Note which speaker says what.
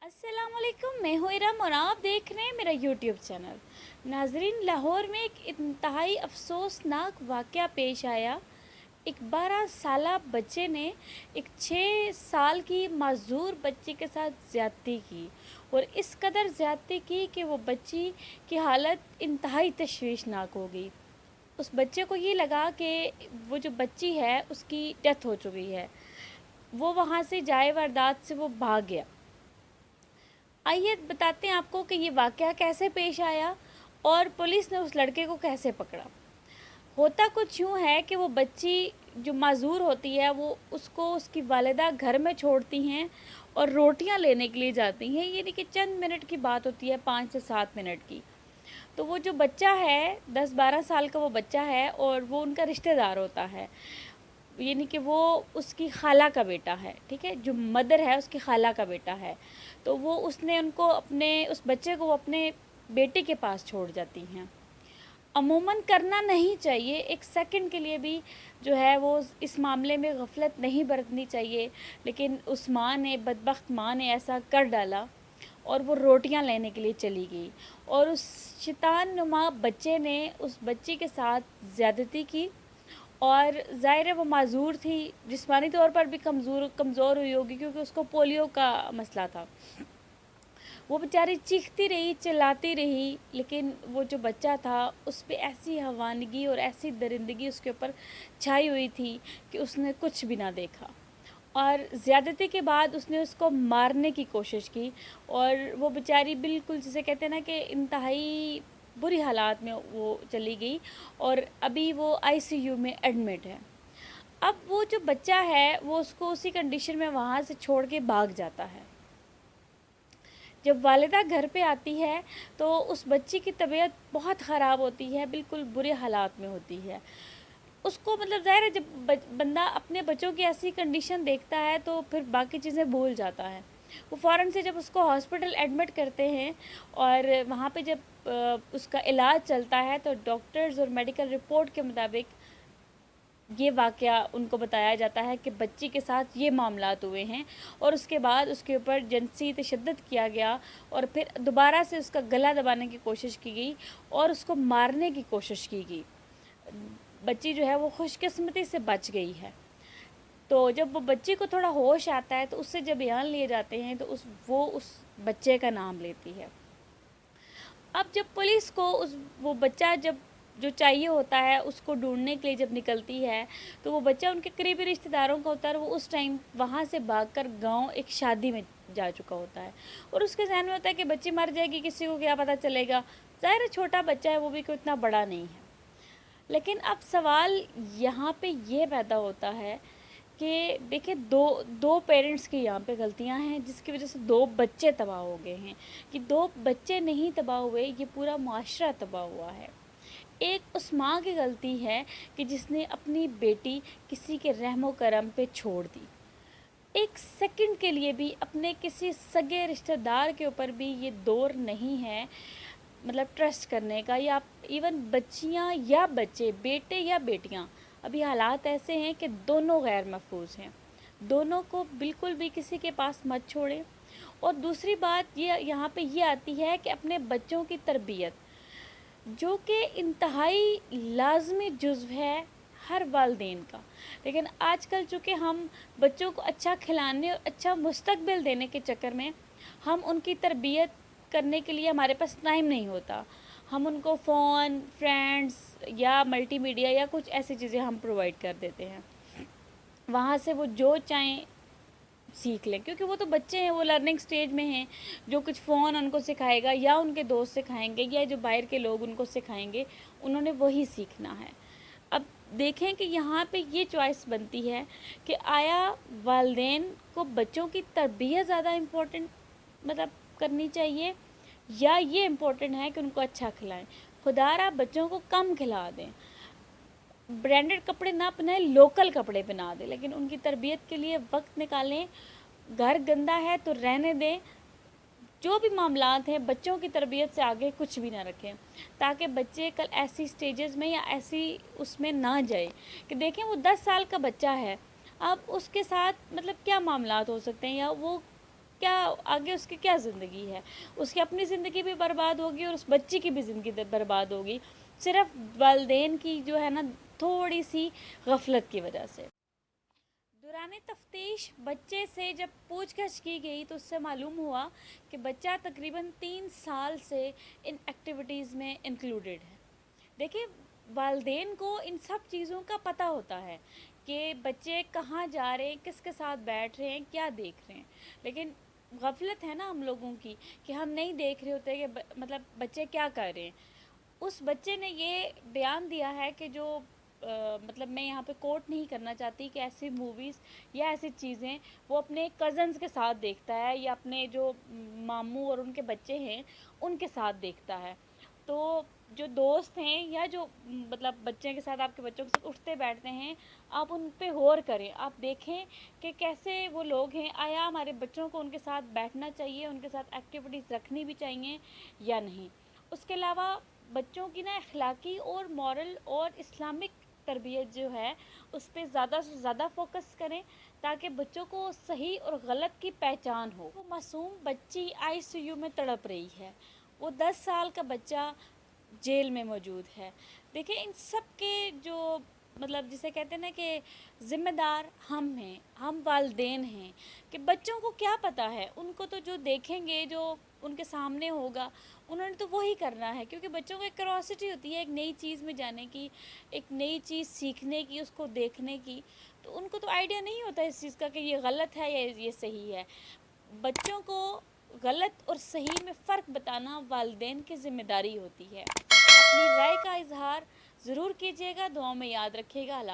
Speaker 1: अस्सलामुअलैकुम, मैं हूँ इरम और आप देख रहे हैं मेरा यूट्यूब चैनल। नाजरीन, लाहौर में एक इंतहाई अफसोसनाक वाक़या पेश आया। एक 12 साला बच्चे ने एक 6 साल की माजूर बच्ची के साथ ज़्यादती की और इस कदर ज़्यादती की कि वो बच्ची की हालत इंतहाई तशवीशनाक हो गई। उस बच्चे को ये लगा कि वो जो बच्ची है उसकी डेथ हो चुकी है। वो वहाँ से जाए वारदात से वो भाग गया। आइए बताते हैं आपको कि ये वाक़या कैसे पेश आया और पुलिस ने उस लड़के को कैसे पकड़ा। होता कुछ यूँ है कि वो बच्ची जो माज़ूर होती है वो उसको उसकी वालिदा घर में छोड़ती हैं और रोटियां लेने के लिए जाती हैं। ये नहीं कि चंद मिनट की बात होती है, 5 से 7 मिनट की। तो वो जो बच्चा है 10-12 साल का वो बच्चा है और वो उनका रिश्तेदार होता है। यानी कि वो उसकी खाला का बेटा है, ठीक है, जो मदर है उसकी खाला का बेटा है। तो वो उसने उनको अपने उस बच्चे को वो अपने बेटे के पास छोड़ जाती हैं। अमूमन करना नहीं चाहिए, एक सेकंड के लिए भी जो है वो इस मामले में गफलत नहीं बरतनी चाहिए, लेकिन उस माँ ने, बदबख्त माँ ने ऐसा कर डाला और वो रोटियां लेने के लिए चली गई और उस शैतान नुमा बच्चे ने उस बच्ची के साथ ज़्यादती की। और ज़ाहिर है वो माज़ूर थी, जिस्मानी तौर पर भी कमज़ोर हुई होगी क्योंकि उसको पोलियो का मसला था। वो बेचारी चीखती रही, चिल्लाती रही, लेकिन वो जो बच्चा था उस पे ऐसी हवानगी और ऐसी दरिंदगी उसके ऊपर छाई हुई थी कि उसने कुछ भी ना देखा। और ज़्यादती के बाद उसने उसको मारने की कोशिश की और वो बेचारी बिल्कुल जिसे कहते हैं ना कि इंतहाई बुरी हालात में वो चली गई और अभी वो आईसीयू में एडमिट है। अब वो जो बच्चा है वो उसको उसी कंडीशन में वहाँ से छोड़ के भाग जाता है। जब वालिदा घर पे आती है तो उस बच्ची की तबीयत बहुत ख़राब होती है, बिल्कुल बुरे हालात में होती है। उसको मतलब ज़ाहिर है जब बंदा अपने बच्चों की ऐसी कंडीशन देखता है तो फिर बाकी चीज़ें भूल जाता है। वो फ़ौरन से जब उसको हॉस्पिटल एडमिट करते हैं और वहाँ पे जब उसका इलाज चलता है तो डॉक्टर्स और मेडिकल रिपोर्ट के मुताबिक ये वाक़या उनको बताया जाता है कि बच्ची के साथ ये मामलात हुए हैं और उसके बाद उसके ऊपर जिनसी तशद्दुद किया गया और फिर दोबारा से उसका गला दबाने की कोशिश की गई और उसको मारने की कोशिश की गई। बच्ची जो है वो खुशकिस्मती से बच गई है। तो जब वो बच्ची को थोड़ा होश आता है तो उससे जब बयान लिए जाते हैं तो उस बच्चे का नाम लेती है। अब जब पुलिस को वो बच्चा जब जो चाहिए होता है उसको ढूंढने के लिए जब निकलती है तो वो बच्चा उनके करीबी रिश्तेदारों का होता है और वो उस टाइम वहाँ से भागकर गांव एक शादी में जा चुका होता है और उसके ज़हन में होता है कि बच्ची मर जाएगी, किसी को क्या पता चलेगा। ज़ाहिर है छोटा बच्चा है, वो भी कोई इतना बड़ा नहीं है। लेकिन अब सवाल यहाँ पे ये पैदा होता है कि देखिए दो दो पेरेंट्स की यहाँ पे गलतियाँ हैं जिसकी वजह से दो बच्चे तबाह हो गए हैं। कि दो बच्चे नहीं तबाह हुए, ये पूरा मुआशरा तबाह हुआ है। एक उस माँ की गलती है कि जिसने अपनी बेटी किसी के रहमो करम पे छोड़ दी। एक सेकंड के लिए भी अपने किसी सगे रिश्तेदार के ऊपर भी ये दौर नहीं है, मतलब ट्रस्ट करने का। या इवन बच्चियाँ या बच्चे, बेटे या बेटियाँ, अभी हालात ऐसे हैं कि दोनों गैर महफूज हैं। दोनों को बिल्कुल भी किसी के पास मत छोड़ें। और दूसरी बात ये यहाँ पे ये आती है कि अपने बच्चों की तरबियत, जो कि इंतहाई लाजमी जुज़्व है हर वालदेन का, लेकिन आजकल चूँकि हम बच्चों को अच्छा खिलाने और अच्छा मुस्तकबिल देने के चक्कर में हम उनकी तरबियत करने के लिए हमारे पास टाइम नहीं होता। हम उनको फ़ोन, फ्रेंड्स या मल्टीमीडिया या कुछ ऐसी चीज़ें हम प्रोवाइड कर देते हैं, वहाँ से वो जो चाहें सीख लें, क्योंकि वो तो बच्चे हैं, वो लर्निंग स्टेज में हैं। जो कुछ फ़ोन उनको सिखाएगा या उनके दोस्त सिखाएंगे या जो बाहर के लोग उनको सिखाएंगे, उन्होंने वही सीखना है। अब देखें कि यहाँ पे ये चॉइस बनती है कि आया वालदेन को बच्चों की तरबियत ज़्यादा इम्पोर्टेंट मतलब करनी चाहिए या ये इम्पोर्टेंट है कि उनको अच्छा खिलाएं। खुदारा बच्चों को कम खिला दें, ब्रांडेड कपड़े ना पहनाएं, लोकल कपड़े पहना दें, लेकिन उनकी तरबियत के लिए वक्त निकालें। घर गंदा है तो रहने दें। जो भी मामलात हैं बच्चों की तरबियत से आगे कुछ भी ना रखें, ताकि बच्चे कल ऐसी स्टेजेस में या ऐसी उसमें ना जाए कि देखें वो 10 साल का बच्चा है, अब उसके साथ मतलब क्या मामलात हो सकते हैं या वो क्या आगे उसकी क्या ज़िंदगी है, उसकी अपनी ज़िंदगी भी बर्बाद होगी और उस बच्ची की भी ज़िंदगी बर्बाद होगी, सिर्फ वालदेन की जो है ना थोड़ी सी गफलत की वजह से। दौरान तफ्तीश बच्चे से जब पूछताछ की गई तो उससे मालूम हुआ कि बच्चा तकरीबन 3 साल से इन एक्टिविटीज़ में इंक्लूडेड है। देखिए, वालदेन को इन सब चीज़ों का पता होता है कि बच्चे कहाँ जा रहे हैं, किसके साथ बैठ रहे हैं, क्या देख रहे हैं, लेकिन गफलत है ना हम लोगों की कि हम नहीं देख रहे होते कि मतलब बच्चे क्या कर रहे हैं। उस बच्चे ने ये बयान दिया है कि जो मतलब मैं यहाँ पे कोट नहीं करना चाहती कि ऐसी मूवीज़ या ऐसी चीज़ें वो अपने कज़न्स के साथ देखता है या अपने जो मामू और उनके बच्चे हैं उनके साथ देखता है। तो जो दोस्त हैं या जो मतलब बच्चे के साथ, आपके बच्चों के साथ उठते बैठते हैं, आप उन पे गौर करें, आप देखें कि कैसे वो लोग हैं, आया हमारे बच्चों को उनके साथ बैठना चाहिए, उनके साथ एक्टिविटीज़ रखनी भी चाहिए या नहीं। उसके अलावा बच्चों की ना अखलाकी और मॉरल और इस्लामिक तरबियत जो है उस पर ज़्यादा से ज़्यादा फोकस करें ताकि बच्चों को सही और गलत की पहचान हो। वो मासूम बच्ची आईसीयू में तड़प रही है, वो 10 साल का बच्चा जेल में मौजूद है। देखिए, इन सब के जो मतलब जिसे कहते हैं ना कि ज़िम्मेदार हम हैं, हम वालिदैन हैं, कि बच्चों को क्या पता है, उनको तो जो देखेंगे, जो उनके सामने होगा, उन्होंने तो वही करना है, क्योंकि बच्चों को एक क्यूरोसिटी होती है एक नई चीज़ में जाने की, एक नई चीज़ सीखने की, उसको देखने की। तो उनको तो आइडिया नहीं होता इस चीज़ का कि ये गलत है या ये सही है। बच्चों को गलत और सही में फ़र्क बताना वालिदैन की ज़िम्मेदारी होती है। अपनी राय का इजहार ज़रूर कीजिएगा, दुआओं में याद रखिएगा। अल्लाह।